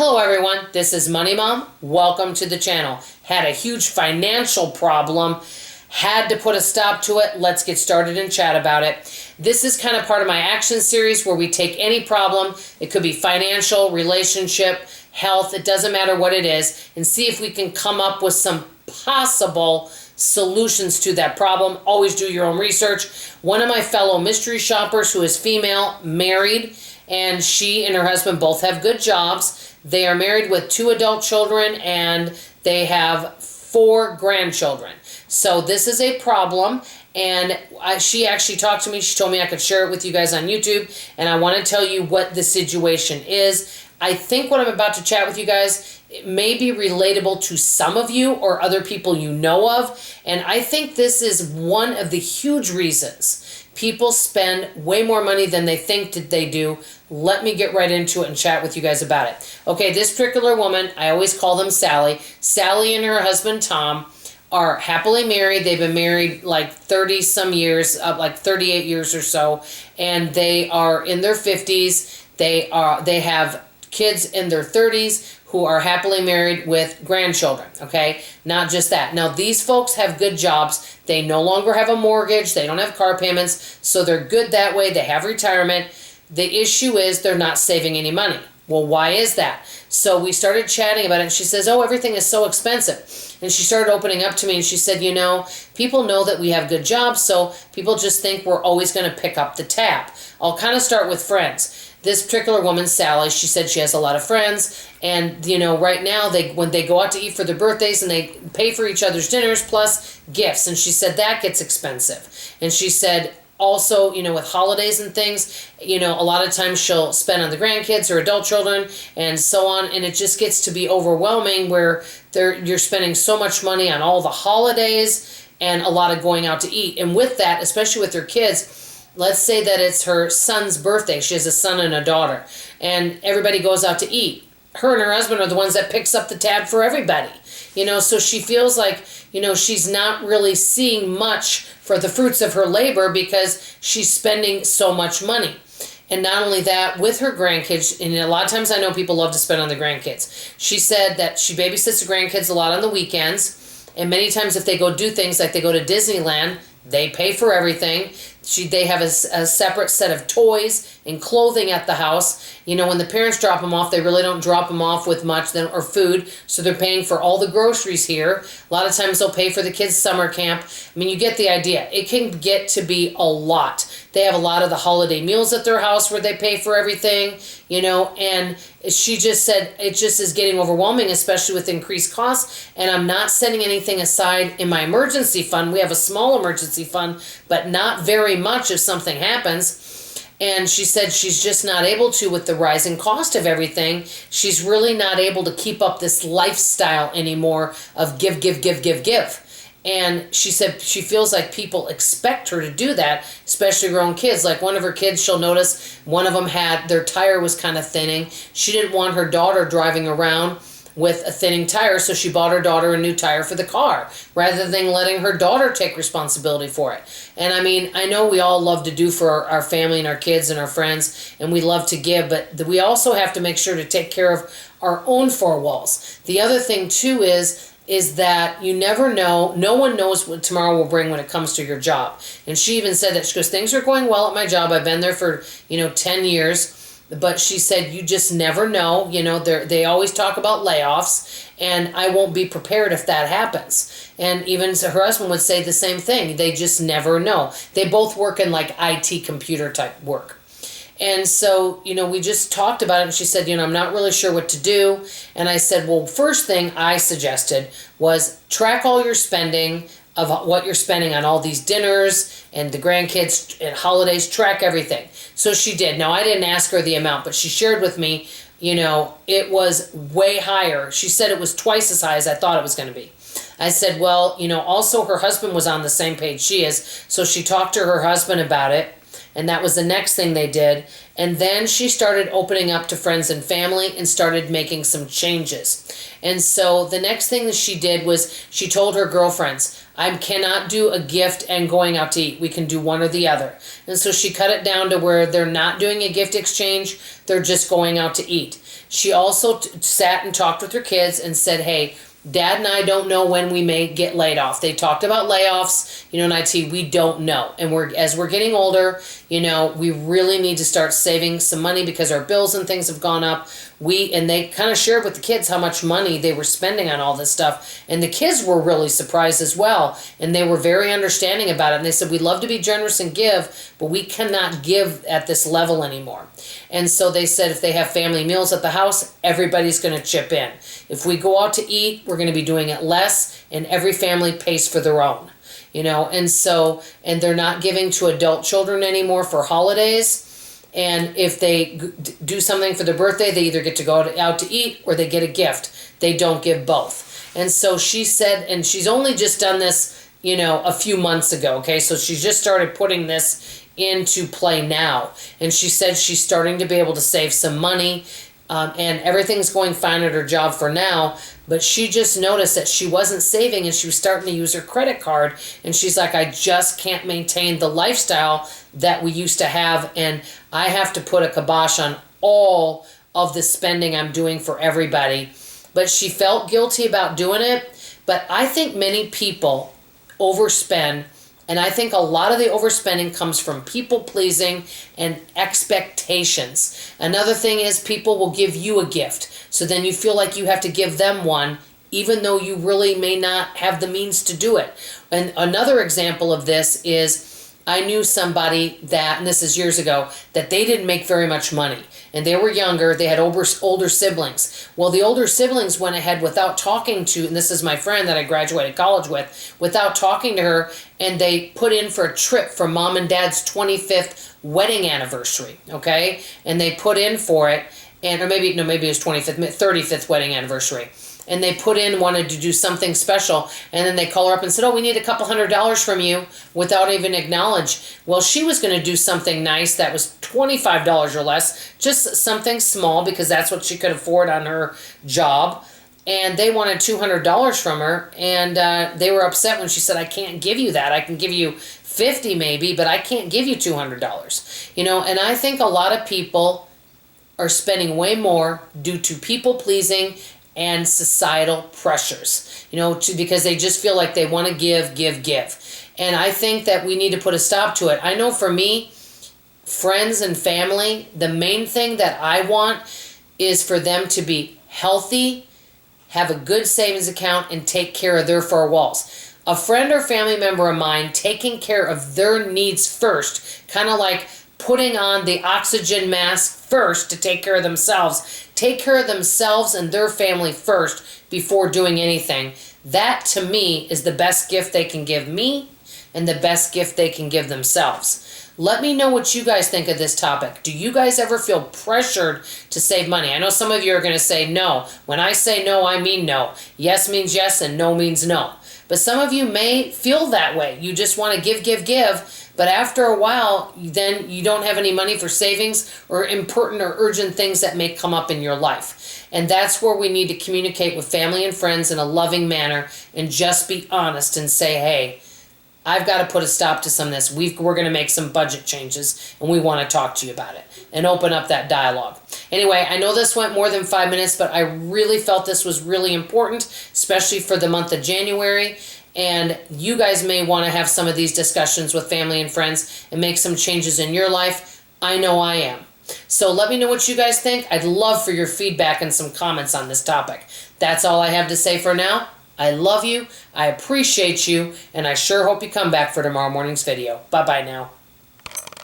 Hello everyone, this is Money Mom. Welcome to the channel. Had a huge financial problem, had to put a stop to it. Let's get started and chat about it. This is kind of part of my action series where we take any problem, it could be financial, relationship, health, it doesn't matter what it is, and see if we can come up with some possible solutions to that problem. Always do your own research. One of my fellow mystery shoppers who is female, married, and she and her husband both have good jobs. They are married with 2 adult children and they have 4 grandchildren. So this is a problem, and she actually talked to me. She told me I could share it with you guys on YouTube, and I want to tell you what the situation is. I think what I'm about to chat with you guys, it may be relatable to some of you or other people you know of, and I think this is one of the huge reasons people spend way more money than they think that they do. Let me get right into it and chat with you guys about it. Okay, this particular woman, I always call them Sally. Sally and her husband Tom are happily married. They've been married like 30 some years, like 38 years or so, and they are in their 50s. They have kids in their 30s who are happily married with grandchildren, okay? Not just that. Now, these folks have good jobs. They no longer have a mortgage. They don't have car payments, so they're good that way. They have retirement. The issue is they're not saving any money. Well, why is that? So we started chatting about it, and she says, oh, everything is so expensive. And she started opening up to me, and she said, you know, people know that we have good jobs, so people just think we're always going to pick up the tab. I'll kind of start with friends. This particular woman, Sally, she said she has a lot of friends, and, you know, right now, when they go out to eat for their birthdays and they pay for each other's dinners plus gifts, and she said that gets expensive. And she said also, you know, with holidays and things, you know, a lot of times she'll spend on the grandkids or adult children and so on, and it just gets to be overwhelming where you're spending so much money on all the holidays and a lot of going out to eat. And with that, especially with her kids, let's say that it's her son's birthday. She has a son and a daughter, and everybody goes out to eat. Her and her husband are the ones that picks up the tab for everybody. You know, so she feels like, you know, she's not really seeing much for the fruits of her labor because she's spending so much money. And not only that, with her grandkids, and a lot of times I know people love to spend on the grandkids. She said that she babysits the grandkids a lot on the weekends, and many times if they go do things like they go to Disneyland, they pay for everything. They have a separate set of toys and clothing at the house. You know, when the parents drop them off, they really don't drop them off with much or food, so they're paying for all the groceries here. A lot of times they'll pay for the kids' summer camp. I mean, you get the idea. It can get to be a lot. They have a lot of the holiday meals at their house where they pay for everything, you know, and she just said it just is getting overwhelming, especially with increased costs, and I'm not setting anything aside in my emergency fund. We have a small emergency fund, but not very much if something happens. And she said she's just not able to with the rising cost of everything. She's really not able to keep up this lifestyle anymore of give. And she said she feels like people expect her to do that, especially her own kids. Like one of her kids, she'll notice one of them had, their tire was kind of thinning. She didn't want her daughter driving around with a thinning tire, so she bought her daughter a new tire for the car rather than letting her daughter take responsibility for it. And I mean, I know we all love to do for our family and our kids and our friends, and we love to give, but we also have to make sure to take care of our own 4 walls. The other thing too is that you never know. No one knows what tomorrow will bring when it comes to your job. And she even said that, she goes, things are going well at my job. I've been there for, 10 years. But she said, you just never know. You know, they always talk about layoffs, and I won't be prepared if that happens. And even her husband would say the same thing. They just never know. They both work in like IT computer type work. And so, we just talked about it, and she said, I'm not really sure what to do. And I said, well, first thing I suggested was track all your spending of what you're spending on all these dinners and the grandkids and holidays, track everything. So she did. Now, I didn't ask her the amount, but she shared with me, it was way higher. She said it was twice as high as I thought it was going to be. I said, well, also her husband was on the same page she is. So she talked to her husband about it. And that was the next thing they did. And then she started opening up to friends and family and started making some changes. And so the next thing that she did was she told her girlfriends, I cannot do a gift and going out to eat. We can do one or the other. And so she cut it down to where they're not doing a gift exchange. They're just going out to eat. She also sat and talked with her kids and said, hey, Dad and I don't know when we may get laid off. They talked about layoffs, in IT. We don't know. And as we're getting older, we really need to start saving some money because our bills and things have gone up. And they kind of shared with the kids how much money they were spending on all this stuff. And the kids were really surprised as well. And they were very understanding about it. And they said, we'd love to be generous and give, but we cannot give at this level anymore. And so they said if they have family meals at the house, everybody's going to chip in. If we go out to eat, we're going to be doing it less, and every family pays for their own. And they're not giving to adult children anymore for holidays. And if they do something for their birthday, they either get to go out to eat or they get a gift. They don't give both. And so she said, and she's only just done this, a few months ago, okay? So she's just started putting this into play now. And she said she's starting to be able to save some money, and everything's going fine at her job for now. But she just noticed that she wasn't saving and she was starting to use her credit card. And she's like, I just can't maintain the lifestyle that we used to have. And I have to put a kibosh on all of the spending I'm doing for everybody. But she felt guilty about doing it. But I think many people overspend. And I think a lot of the overspending comes from people pleasing and expectations. Another thing is people will give you a gift. So then you feel like you have to give them one, even though you really may not have the means to do it. And another example of this is I knew somebody that, and this is years ago, that they didn't make very much money. And they were younger. They had older siblings. Well, the older siblings went ahead without talking to, and this is my friend that I graduated college with, without talking to her, and they put in for a trip for mom and dad's 25th wedding anniversary, okay? And they put in for it, or maybe it was 25th, 35th wedding anniversary. And they put in, wanted to do something special, and then they call her up and said, oh, we need a couple $100 from you, without even acknowledge. Well, she was going to do something nice that was $25 or less, just something small, because that's what she could afford on her job. And they wanted $200 from her, and they were upset when she said, I can't give you that. I can give you $50 maybe, but I can't give you $200. And I think a lot of people are spending way more due to people pleasing and societal pressures, because they just feel like they want to give. And I think that we need to put a stop to it. I know for me, friends and family, the main thing that I want is for them to be healthy, have a good savings account, and take care of their four walls. A friend or family member of mine taking care of their needs first, kind of like putting on the oxygen mask first to take care of themselves. Take care of themselves and their family first before doing anything. That, to me, is the best gift they can give me and the best gift they can give themselves. Let me know what you guys think of this topic. Do you guys ever feel pressured to save money? I know some of you are going to say no. When I say no, I mean no. Yes means yes and no means no. But some of you may feel that way. You just want to give. But after a while, then you don't have any money for savings or important or urgent things that may come up in your life. And that's where we need to communicate with family and friends in a loving manner and just be honest and say, hey, I've got to put a stop to some of this. We're going to make some budget changes, and we want to talk to you about it and open up that dialogue. Anyway, I know this went more than 5 minutes, but I really felt this was really important, especially for the month of January. And you guys may want to have some of these discussions with family and friends and make some changes in your life. I know I am. So let me know what you guys think. I'd love for your feedback and some comments on this topic. That's all I have to say for now. I love you, I appreciate you, and I sure hope you come back for tomorrow morning's video. Bye-bye now.